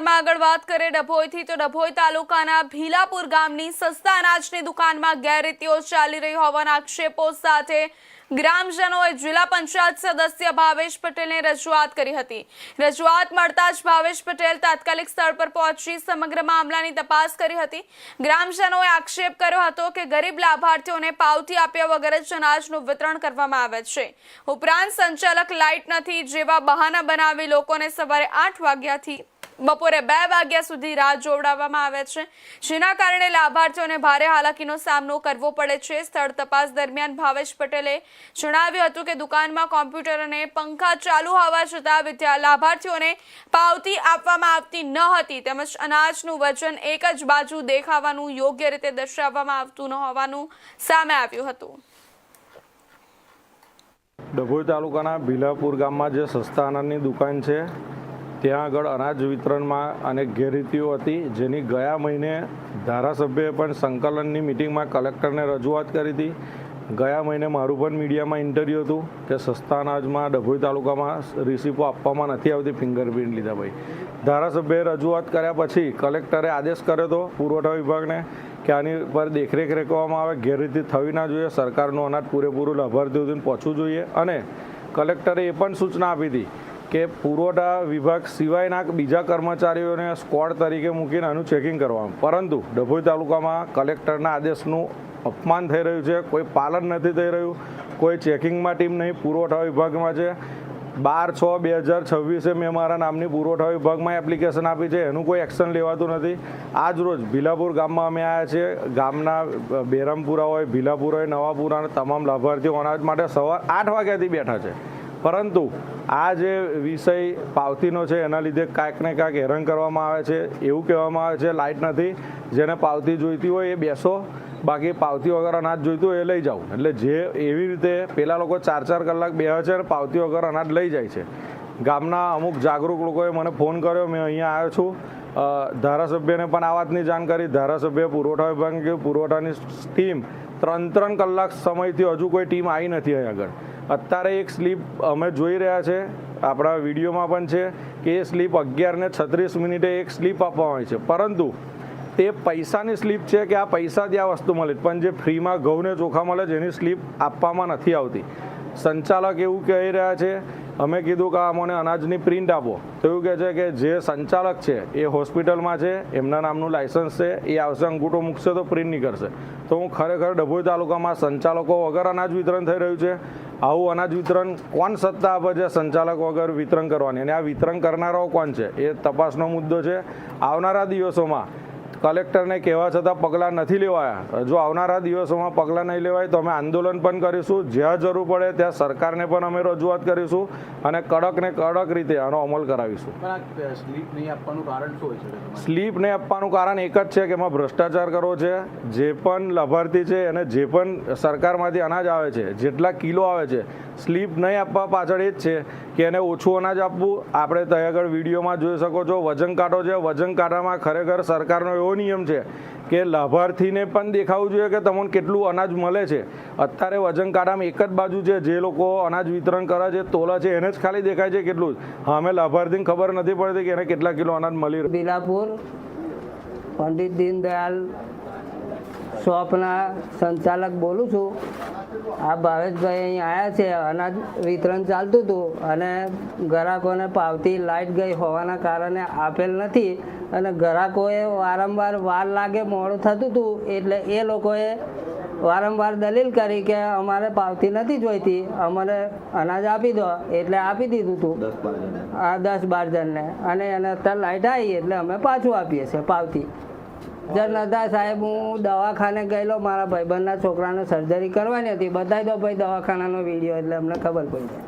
આગળ વાત કરીએ ડભોઈથી તો ડભોઈ તાલુકાના ભીલાપુર ગામની સસ્તા અનાજની દુકાનમાં ગેરરીતિઓ ચાલી રહી હોવાના આક્ષેપો સાથે ગ્રામજનોએ જિલ્લા પંચાયત સદસ્ય ભાવેશ પટેલને રજૂઆત કરી હતી। રજૂઆત મળતા જ ભાવેશ પટેલ તાત્કાલિક સ્થળ પર પહોંચી સમગ્ર મામલાની તપાસ કરી હતી। ગ્રામજનોએ આક્ષેપ કર્યો હતો કે ગરીબ લાભાર્થીઓને પાવતી આપ્યા વગર જ અનાજનું વિતરણ કરવામાં આવે છે। ઉપરાંત સંચાલક લાઇટ નથી જેવા બહાના બનાવી લોકોને સવારે 8 વાગ્યાથી બપોરે 2 વાગ્યા સુધી રાહ જોવડાવવામાં આવે છે, જેના કારણે લાભાર્થીઓને ભારે હાલાકીનો સામનો કરવો પડે છે। સ્થળ તપાસ દરમિયાન ભાવેશ પટેલે જણાવ્યું હતું કે દુકાનમાં કોમ્પ્યુટર અને પંખા ચાલુ હોવા છતાં લાભાર્થીઓને પાવતી આપવામાં આવતી ન હતી, તેમજ અનાજનું વજન એક જ બાજુ દેખાવાનું યોગ્ય રીતે દર્શાવવામાં આવતું ન હોવાનું સામે આવ્યું હતું। ડભોઈ તાલુકાના ભીલાપુર ગામમાં જે સસ્તા અનાજની દુકાન છે ત્યાં આગળ અનાજ વિતરણમાં અનેક ગેરરીતિઓ હતી, જેની ગયા મહિને ધારાસભ્યએ પણ સંકલનની મિટિંગમાં કલેક્ટરને રજૂઆત કરી હતી। ગયા મહિને મારું પણ મીડિયામાં ઇન્ટરવ્યૂ હતું કે સસ્તા અનાજમાં ડભોઈ તાલુકામાં રિસિપ્ટો આપવામાં નથી આવતી ફિંગરપ્રિન્ટ લીધા ભાઈ। ધારાસભ્યએ રજૂઆત કર્યા પછી કલેક્ટરે આદેશ કર્યો હતો પુરવઠા વિભાગને કે આની પર દેખરેખ રાખવામાં આવે, ગેરરીતિ થવી ના જોઈએ, સરકારનું અનાજ પૂરેપૂરું લાભાર્થીઓ સુધી પહોંચવું જોઈએ। અને કલેક્ટરે એ પણ સૂચના આપી હતી કે પુરવઠા વિભાગ સિવાયના બીજા કર્મચારીઓને સ્ક્વોડ તરીકે મૂકીને આનું ચેકિંગ કરવાનું, પરંતુ ડભોઈ તાલુકામાં કલેક્ટરના આદેશનું અપમાન થઈ રહ્યું છે, કોઈ પાલન નથી થઈ રહ્યું, કોઈ ચેકિંગમાં ટીમ નહીં, પુરવઠા વિભાગમાં છે। 12/6/2026 મેં મારા નામની પુરવઠા વિભાગમાં એપ્લિકેશન આપી છે, એનું કોઈ એક્શન લેવાતું નથી। આજ રોજ ભીલાપુર ગામમાં અમે આવ્યા છીએ। ગામના બેરામપુરા હોય, ભીલાપુર હોય, નવાપુરાના તમામ લાભાર્થીઓ અનાજ માટે સવાર 8 વાગ્યાથી બેઠા છે, પરંતુ આ જે વિષય પાવતીનો છે એના લીધે કાંઈક ને કાંઈક હેરાન કરવામાં આવે છે। એવું કહેવામાં આવે છે લાઇટ નથી, જેને પાવતી જોઈતી હોય એ બેસો, બાકી પાવતી વગર અનાજ જોઈતું હોય એ લઈ જાઓ। એટલે જે એવી રીતે પેલા લોકો 4-4 કલાક બેસે છે અને પાવતી વગર અનાજ લઈ જાય છે। ગામના અમુક જાગૃત લોકોએ મને ફોન કર્યો, મેં અહીંયા આવ્યો છું, ધારાસભ્યને પણ આ વાતની જાણ કરી। ધારાસભ્ય પુરવઠા વિભાગને કહ્યું, પુરવઠાની ટીમ 3 કલાક સમયથી હજુ કોઈ ટીમ આવી નથી અહીં આગળ। અત્યારે એક સ્લીપ અમે જોઈ રહ્યા છે, આપણા વિડીયોમાં પણ છે કે એ સ્લીપ 11:36 એક સ્લીપ આપવામાં આવી છે, પરંતુ તે પૈસાની સ્લીપ છે કે આ પૈસાથી આ વસ્તુ મળે, પણ જે ફ્રીમાં ઘઉંને ચોખા મળે છે એની સ્લીપ આપવામાં નથી આવતી। સંચાલક એવું કહી રહ્યા છે, અમે કીધું કે અમને અનાજની પ્રિન્ટ આપો, તો એવું કહે છે કે જે સંચાલક છે એ હોસ્પિટલમાં છે, એમના નામનું લાયસન્સ છે, એ આવશે અંગૂઠો મૂકશે તો પ્રિન્ટ નહીં કરશે। તો હું ખરેખર ડભોઈ તાલુકામાં સંચાલકો વગર અનાજ વિતરણ થઈ રહ્યું છે। આવું અનાજ વિતરણ કોણ સત્તા આપે છે સંચાલક વગર વિતરણ કરવાની, અને આ વિતરણ કરનારાઓ કોણ છે એ તપાસનો મુદ્દો છે। આવનારા દિવસોમાં કલેક્ટરને કહેવા છતાં પગલાં નથી લેવાયા, જો આવનારા દિવસોમાં પગલાં નહીં લેવાય તો અમે આંદોલન પણ કરીશું, જ્યાં જરૂર પડે ત્યાં સરકારને પણ અમે રજૂઆત કરીશું અને કડક ને કડક રીતે આનો અમલ કરાવીશું। સ્લીપ નહીં આપવાનું કારણ શું હોય છે? સ્લીપ નહીં આપવાનું કારણ એક જ છે કે એમાં ભ્રષ્ટાચાર કરવો છે। જે પણ લાભાર્થી છે અને જે પણ સરકારમાંથી અનાજ આવે છે, જેટલા કિલો આવે છે, સ્લીપ નહીં આપવા પાછળ એ જ છે કે એને ઓછું અનાજ આપવું। આપણે ત્યાં આગળ વિડીયોમાં જોઈ શકો છો વજન કાંટો છે, વજન કાંટામાં ખરેખર સરકારનો એવો નિયમ છે કે લાભાર્થીને પણ દેખાવું જોઈએ કે તમને કેટલું અનાજ મળે છે। અત્યારે વજન કાંટામાં એક જ બાજુ છે, જે લોકો અનાજ વિતરણ કરે છે, તોલા છે, એને જ ખાલી દેખાય છે કેટલું, હા અમે લાભાર્થીને ખબર નથી પડતી કે એને કેટલા કિલો અનાજ મળી રહ્યું। ભીલાપુર પંડિત દીનદયાલ શોપના સંચાલક બોલું છું। આ ભાવેશભાઈ અહીં આવ્યા છે, અનાજ વિતરણ ચાલતું હતું અને ગ્રાહકોને પાવતી લાઇટ ગઈ હોવાના કારણે આપેલ નથી, અને ગ્રાહકોએ વારંવાર વાર લાગે મોડું થતું હતું, એટલે એ લોકોએ વારંવાર દલીલ કરી કે અમારે પાવતી નથી જોઈતી, અમારે અનાજ આપી દો, એટલે આપી દીધું હતું 10-12 જણને, અને એને અત્યારે લાઇટ આવી એટલે અમે પાછું આપીએ છીએ પાવતી। નતા સાહેબ, હું દવાખાને ગયેલો, મારા ભાઈબંધના છોકરાને સર્જરી કરવાની હતી, બતાવી દો ભાઈ દવાખાનાનો વિડીયો, એટલે અમને ખબર પડી।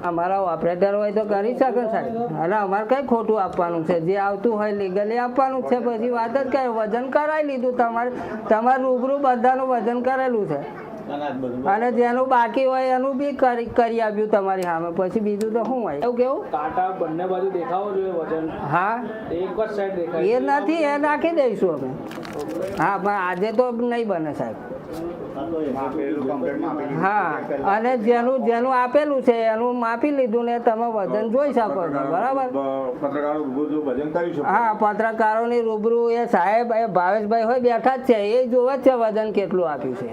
અમારા ઓપરેટર હોય તો કરી શકે સાહેબ, અને અમારે કંઈ ખોટું આપવાનું છે, જે આવતું હોય લીગલી આપવાનું છે, પછી વાત જ કઈ વજન કરાવી લીધું, તમારે રૂબરૂ બધાનું વજન કરેલું છે, અને જેનું બાકી હોય એનું બી કરી આપ્યું તમારી સામે, પછી બીજું તો શું હોય? એવું કેવું કાંટા બંને બાજુ દેખાવો જોઈએ વજન? હા, એક જ સાઈડ દેખાય એ નથી, એ નાખી દઈશું અમે। હા, પણ આજે તો નહીં બને સાહેબ। હા, અને જેનું જેનું આપેલું છે એનું માપી લીધું ને તમે વજન જોઈ શકો છો, બરાબર? પત્રકારો રૂબરૂ વજન કર્યું છે. હા, પત્રકારોની રૂબરૂ એ સાહેબ એ ભાવેશભાઈ હોય બેઠા જ છે, એ જોવે જ છે વજન કેટલું આપ્યું છે.